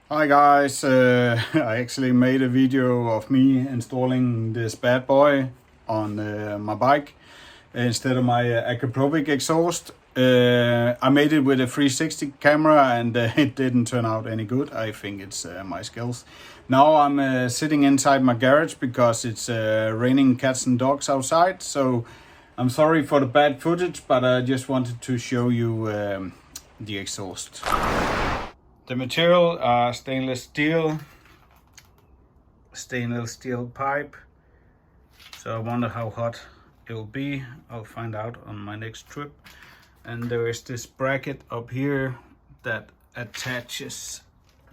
Hi guys, I actually made a video of me installing this bad boy on my bike instead of my Acrapovic exhaust. I made it with a 360 camera and it didn't turn out any good. I think it's my skills. Now I'm sitting inside my garage because it's raining cats and dogs outside. So I'm sorry for the bad footage, but I just wanted to show you the exhaust. The material are stainless steel pipe. So I wonder how hot it will be. I'll find out on my next trip. And there is this bracket up here that attaches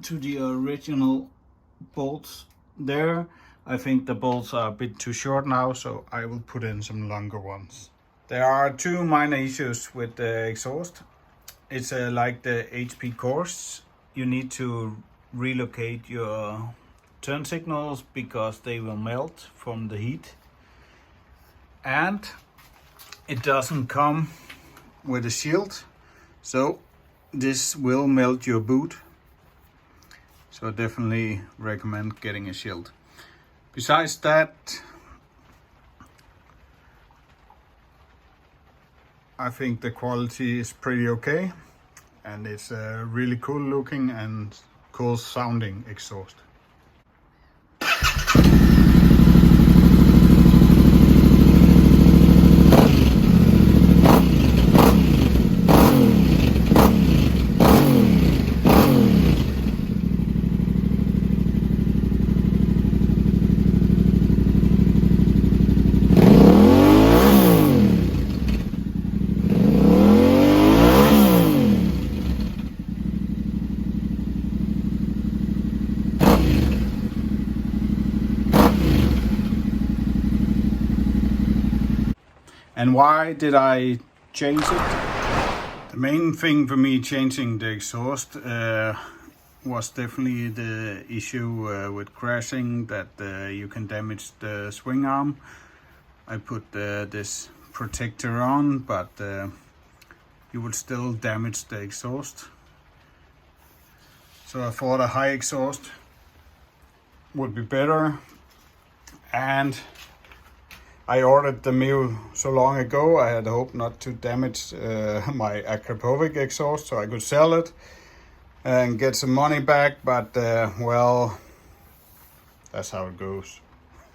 to the original bolts there. I think the bolts are a bit too short now, so I will put in some longer ones. There are two minor issues with the exhaust. It's like the HP cores. You need to relocate your turn signals because they will melt from the heat. And it doesn't come with a shield, so this will melt your boot. So I definitely recommend getting a shield. Besides that, I think the quality is pretty okay. And it's a really cool looking and cool sounding exhaust. And why did I change it? The main thing for me changing the exhaust was definitely the issue with crashing, that you can damage the swing arm. I put this protector on, but you would still damage the exhaust. So I thought a high exhaust would be better. And I ordered the Mivv so long ago. I had hoped not to damage my Acrapovic exhaust so I could sell it and get some money back, but well, that's how it goes.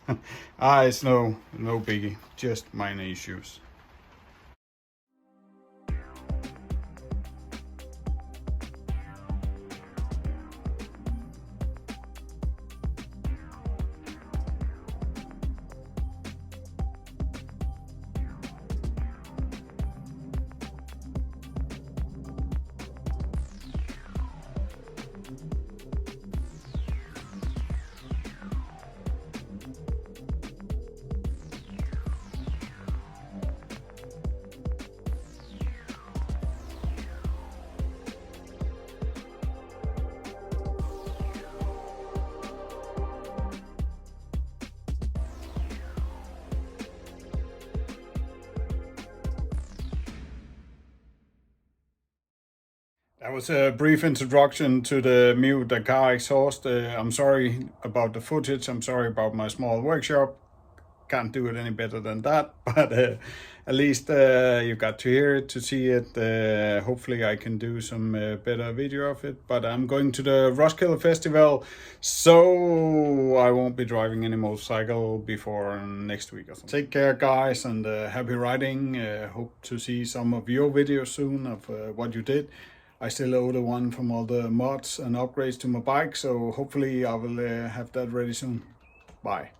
It's no biggie, just minor issues. That was a brief introduction to the Mivv Dakar exhaust. I'm sorry about the footage. I'm sorry about my small workshop. Can't do it any better than that, but at least you got to hear it, to see it. Hopefully I can do some better video of it, but I'm going to the Roskilde Festival, so I won't be driving any motorcycle before next week or something. Take care guys, and happy riding. Hope to see some of your videos soon of what you did. I still owe the one from all the mods and upgrades to my bike, so hopefully I will have that ready soon. Bye.